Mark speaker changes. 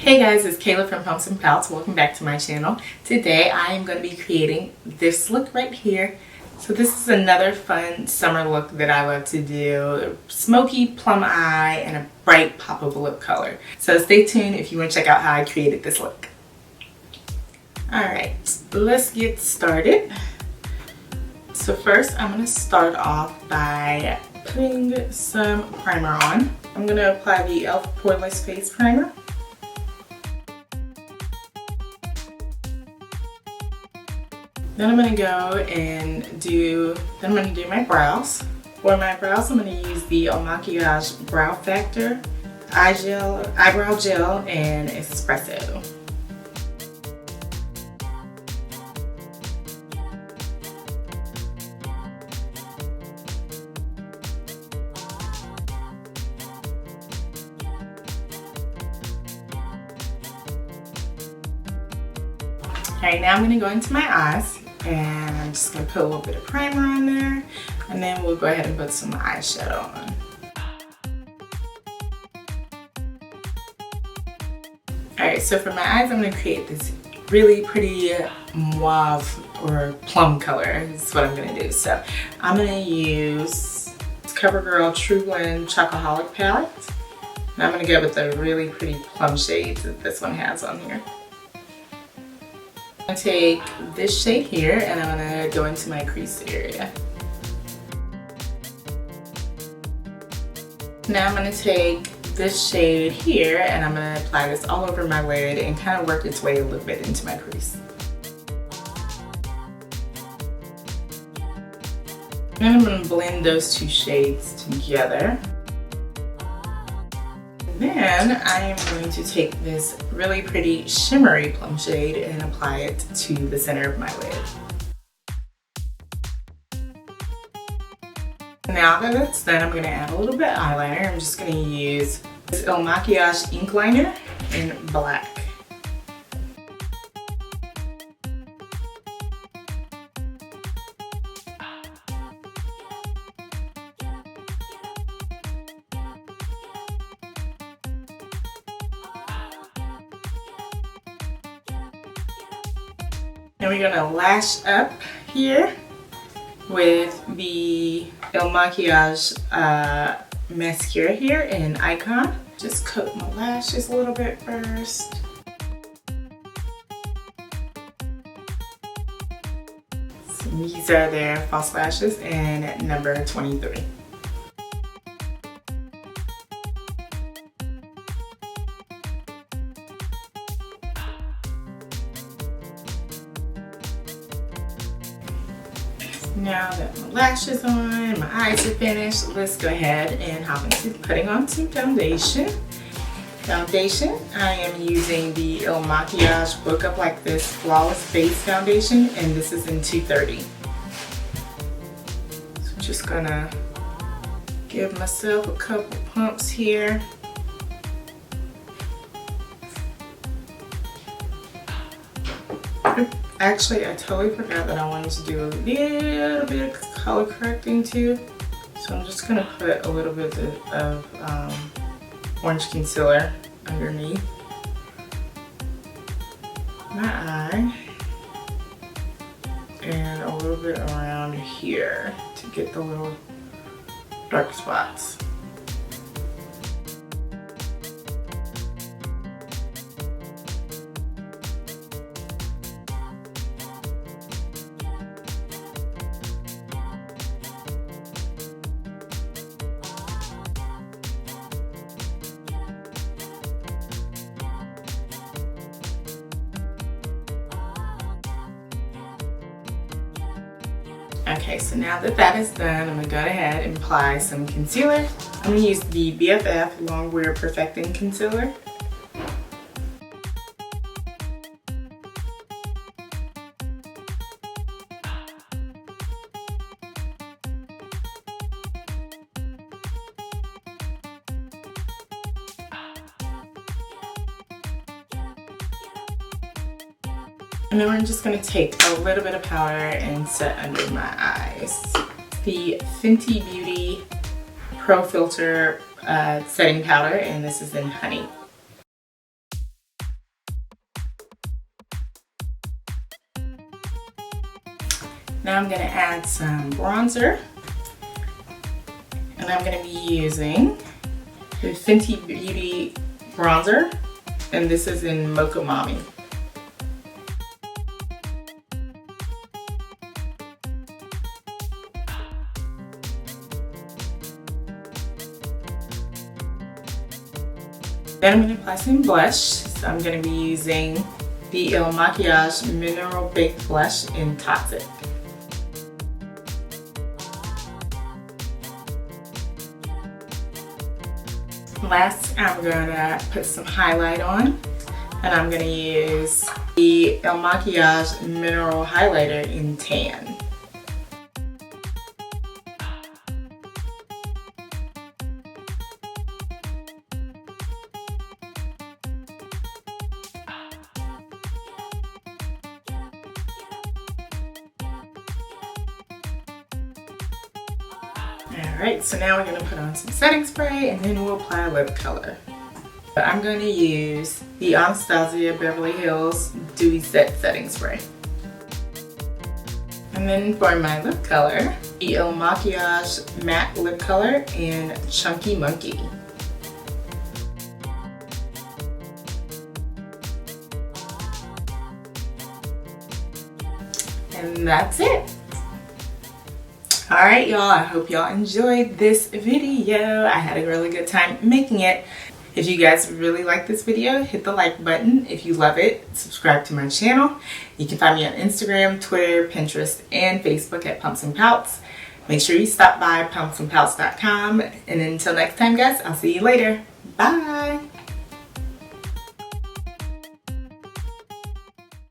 Speaker 1: Hey guys, it's Kayla from Pumps and Pouts. Welcome back to my channel. Today I am going to be creating this look right here. So this is another fun summer look that I love to do. Smoky, plum eye, and a bright pop of lip color. So stay tuned if you want to check out how I created this look. Alright, let's get started. So first I'm going to start off by putting some primer on. I'm going to apply the e.l.f. Poreless Face Primer. Then I'm going to go and do my brows. For my brows, I'm going to use the Maquillage Brow Factor, Eyebrow Gel, and Espresso. Alright, now I'm going to go into my eyes. And I'm just going to put a little bit of primer on there, and then we'll go ahead and put some eyeshadow on. Alright, so for my eyes, I'm going to create this really pretty mauve or plum color. That's what I'm going to do. So I'm going to use CoverGirl True Blend Chocoholic palette. And I'm going to go with the really pretty plum shades that this one has on here. I'm going to take this shade here and I'm going to go into my crease area. Now I'm going to take this shade here and I'm going to apply this all over my lid and kind of work its way a little bit into my crease. Then I'm going to blend those two shades together. Then I am going to take this really pretty shimmery plum shade and apply it to the center of my lid. Now that that's done, I'm going to add a little bit of eyeliner. I'm just going to use this Il Makiage Inkliner in black. And we're going to lash up here with the Il Makiage mascara here in Icon. Just coat my lashes a little bit first. So these are their false lashes in number 23. Now that my lashes on, my eyes are finished, let's go ahead and hop into putting on some foundation. I am using the Il Makiage Book Up Like This Flawless Face Foundation, and this is in 230. So I'm just gonna give myself a couple pumps here. Actually, I totally forgot that I wanted to do a little bit of color correcting too. So I'm just going to put a little bit of orange concealer underneath my eye and a little bit around here to get the little dark spots. Okay, so now that that is done, I'm going to go ahead and apply some concealer. I'm going to use the BFF Longwear Perfecting Concealer. And then we're just going to take a little bit of powder and set under my eyes. The Fenty Beauty Pro Filter setting powder, and this is in Honey. Now I'm going to add some bronzer. And I'm going to be using the Fenty Beauty bronzer. And this is in Mocha Mommy. Then I'm going to apply some blush. So I'm going to be using the Il Makiage Mineral Baked Blush in Toxic. Last, I'm going to put some highlight on. And I'm going to use the Il Makiage Mineral Highlighter in Tan. Alright, so now we're going to put on some setting spray and then we'll apply lip color. I'm going to use the Anastasia Beverly Hills Dewy Set Setting Spray. And then for my lip color, the Il Makiage Matte Lip Color in Chunky Monkey. And that's it. Alright y'all, I hope y'all enjoyed this video. I had a really good time making it. If you guys really like this video, hit the like button. If you love it, subscribe to my channel. You can find me on Instagram, Twitter, Pinterest, and Facebook at Pumps and Pouts. Make sure you stop by pumpsandpouts.com. And until next time guys, I'll see you later. Bye!